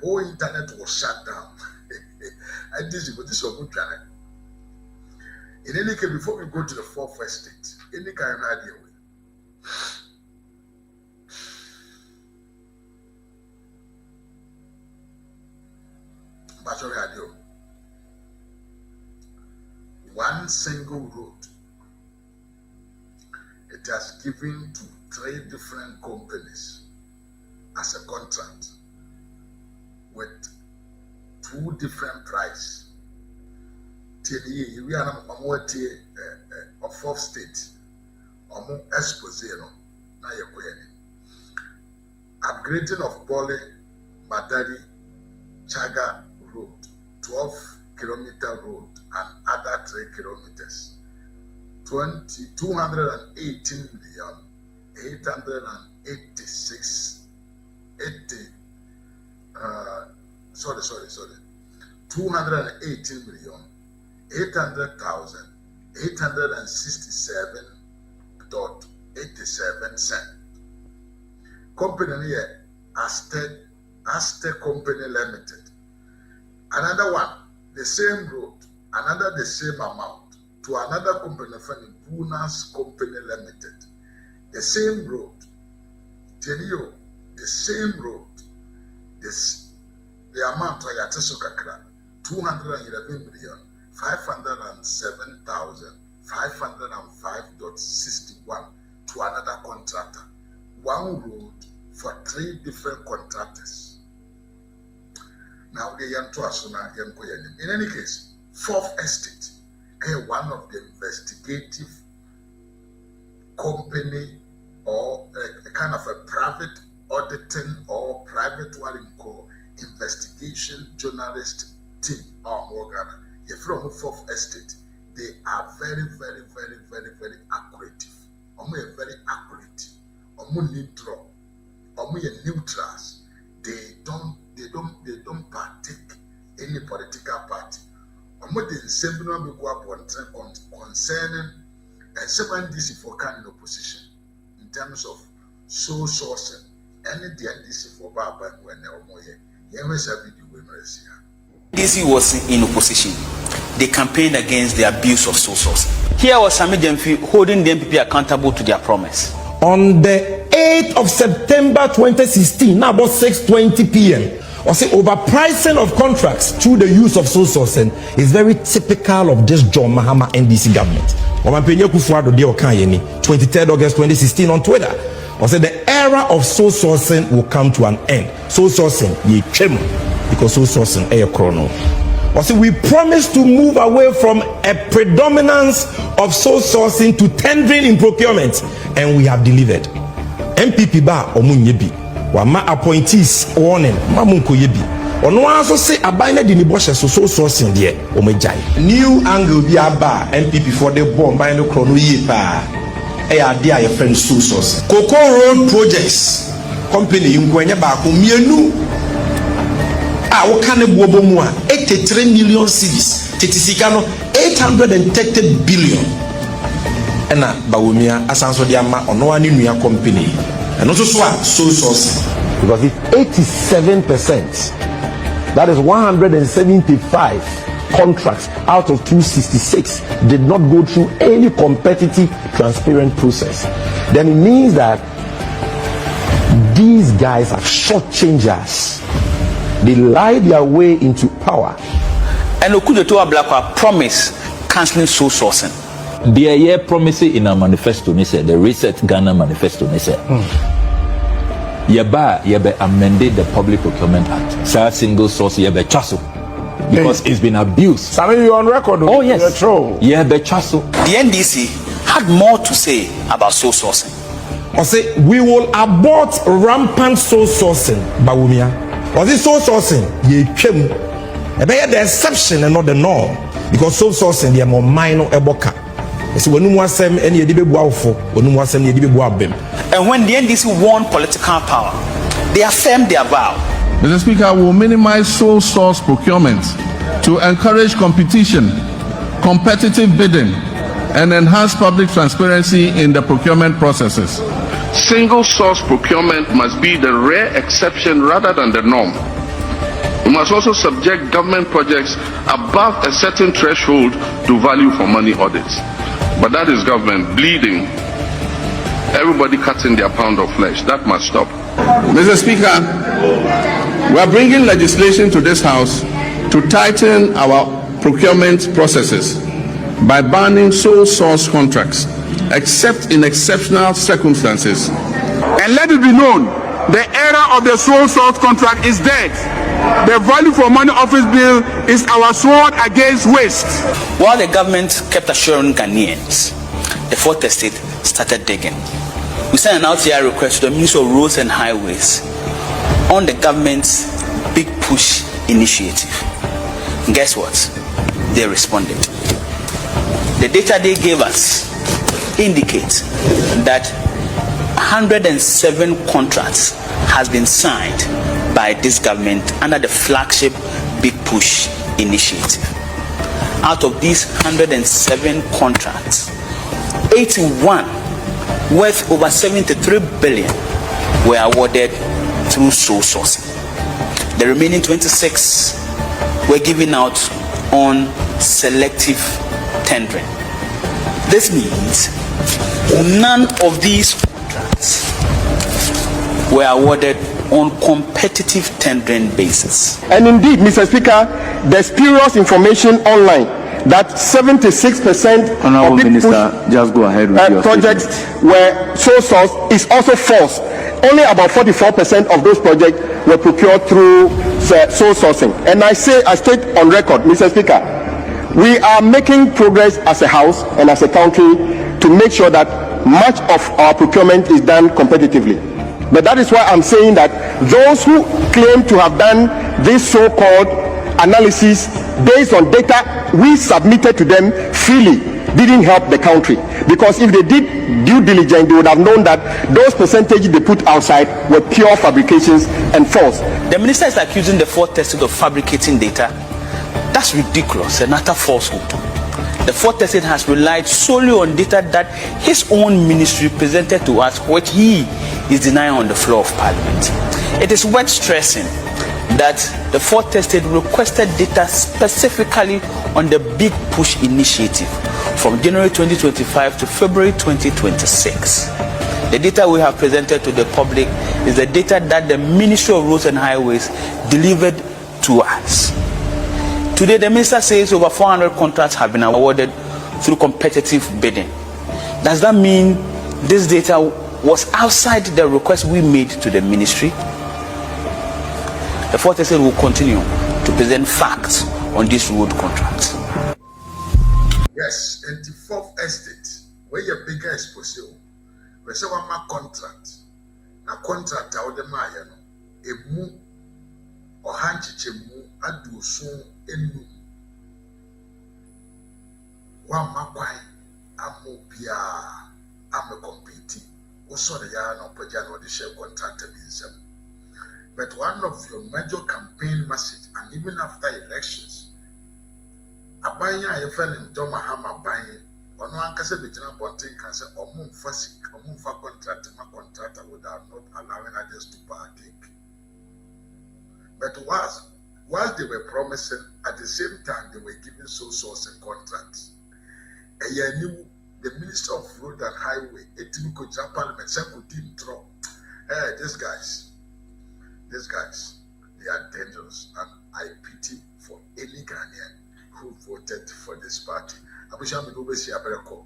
whole internet was shut down. And this is a good channel. In any case, before we go to the fourth estate, any kind of idea. One single road, it has given to 3 different companies as a contract with 2 different prices. We are of 4th state, expose upgrading of Bole Madari Chaga Road, 12-kilometer road and other 3 kilometers, 218,886 218,800,867.87 company here, Aztec Company Limited. Another one, the same road, another the same amount to another company, Bunas Company Limited. The same road, tell you, the same road, the amount of Yatisokakra, 211,507,505.61 to another contractor. One road for 3 different contractors. Now, in any case, 4th estate, one of the investigative company or a kind of a private auditing or private investigation journalist team or Ghana. If from 4th estate, they are very, very, very, very, very accurate. Very accurate. Neutral. Neutrals. They don't partake any political party. Concerning NDC for kind opposition in terms of soul sourcing, any NDC for Baba when NDC was in opposition. They campaigned against the abuse of soul sourcing. Here was Sami Jemfi holding the MPP accountable to their promise. On the 8th of September 2016, now about 6:20 p.m., or say overpricing of contracts through the use of soul sourcing is very typical of this John Mahama NDC government. 23rd August 2016 on Twitter, or say the era of soul sourcing will come to an end. Soul sourcing, ye chem, because soul sourcing a chrono. Or say we promise to move away from a predominance of soul sourcing to tendering in procurement, and we have delivered. MPP ba omunyebi. Wama appointees warning mamunko yebi. Ono also say abine di niboshe so sourcing there omejai. New angle bi aba MPP for the bomb by no chrono ye pa. Eya dia your friend soul source. Cocoa Road Projects company nkwenye ba ko mienu. What can a 83 million cedis, Titisicano 830 billion. And Bawumia, Asanso Diama, or no one in your company, and also soul source. Because it's 87%, that is 175 contracts out of 266 did not go through any competitive, transparent process. Then it means that these guys are shortchangers. They lie their way into power. And Okudotoa Blakwa promise cancelling soul sourcing. They are promising in a manifesto, the Reset Ghana manifesto. Yeba amended the Public Procurement Act. Sa single source yebe chaso. Because it's been abused. Some of you on record. Oh yes. Yebe chaso. The NDC had more to say about soul sourcing. Or say we will abort rampant soul sourcing, Bawumia. Or this soul sourcing, ye chem. The exception and not the norm. Because soul sourcing, they are more minor eboka. So when you want some any when you want some and when the NDC won political power, they affirmed their vow. Mr. Speaker, will minimize sole source procurement to encourage competition, competitive bidding, and enhance public transparency in the procurement processes. Single source procurement must be the rare exception rather than the norm. We must also subject government projects above a certain threshold to value for money audits. But that is government bleeding. Everybody cutting their pound of flesh. That must stop. Mr. Speaker, we are bringing legislation to this House to tighten our procurement processes by banning sole source contracts, except in exceptional circumstances. And let it be known, the era of the sole source contract is dead. The value for money office bill is our sword against waste. While the government kept assuring Ghanaians, the fourth estate started digging. We sent an out-here request to the Minister of Roads and Highways on the government's Big Push initiative. And guess what? They responded. The data they gave us indicates that 107 contracts has been signed by this government under the flagship Big Push initiative. Out of these 107 contracts, 81 worth over 73 billion were awarded through sole sourcing. The remaining 26 were given out on selective tendering. This means none of these contracts were awarded on competitive tendering basis. And indeed, Mr. Speaker, there's spurious information online that 76% Honorable of Minister, just go ahead with your projects were sole source is also false. Only about 44% of those projects were procured through sole sourcing. And I state on record, Mr. Speaker, we are making progress as a House and as a country to make sure that much of our procurement is done competitively. But that is why I'm saying that those who claim to have done this so-called analysis based on data we submitted to them freely didn't help the country. Because if they did due diligence, they would have known that those percentages they put outside were pure fabrications and false. The minister is accusing the fourth estate of fabricating data. That's ridiculous and utter falsehood. The fourth estate has relied solely on data that his own ministry presented to us, which he is denying on the floor of Parliament. It is worth stressing that the fourth estate requested data specifically on the Big Push initiative from January 2025 to February 2026. The data we have presented to the public is the data that the Ministry of Roads and Highways delivered to us. Today, the minister says over 400 contracts have been awarded through competitive bidding. Does that mean this data was outside the request we made to the ministry? The fourth estate will continue to present facts on these road contracts. Yes, and the fourth estate, where your bigger exposure, where someone ma contract, na contract out the Mayano, a mu or hanchiche mu adu soon enu. One makwai, amu pia, amu compete. Also, the yarn of Pajano, the share contract in. But one of your major campaign message, and even after elections, Abaya, a friend in John Mahama buying, or no one can say between Bonting can say, or moon fussy, or moon for contract, my contractor without not allowing others to partake. But whilst they were promising, at the same time they were giving sole source and contracts. And you knew the Minister of Road and Highway, Etimiko Parliament, said could draw. Hey, these guys, they are dangerous, and I pity for any Ghanaian who voted for this party. I wish I would always see a better call.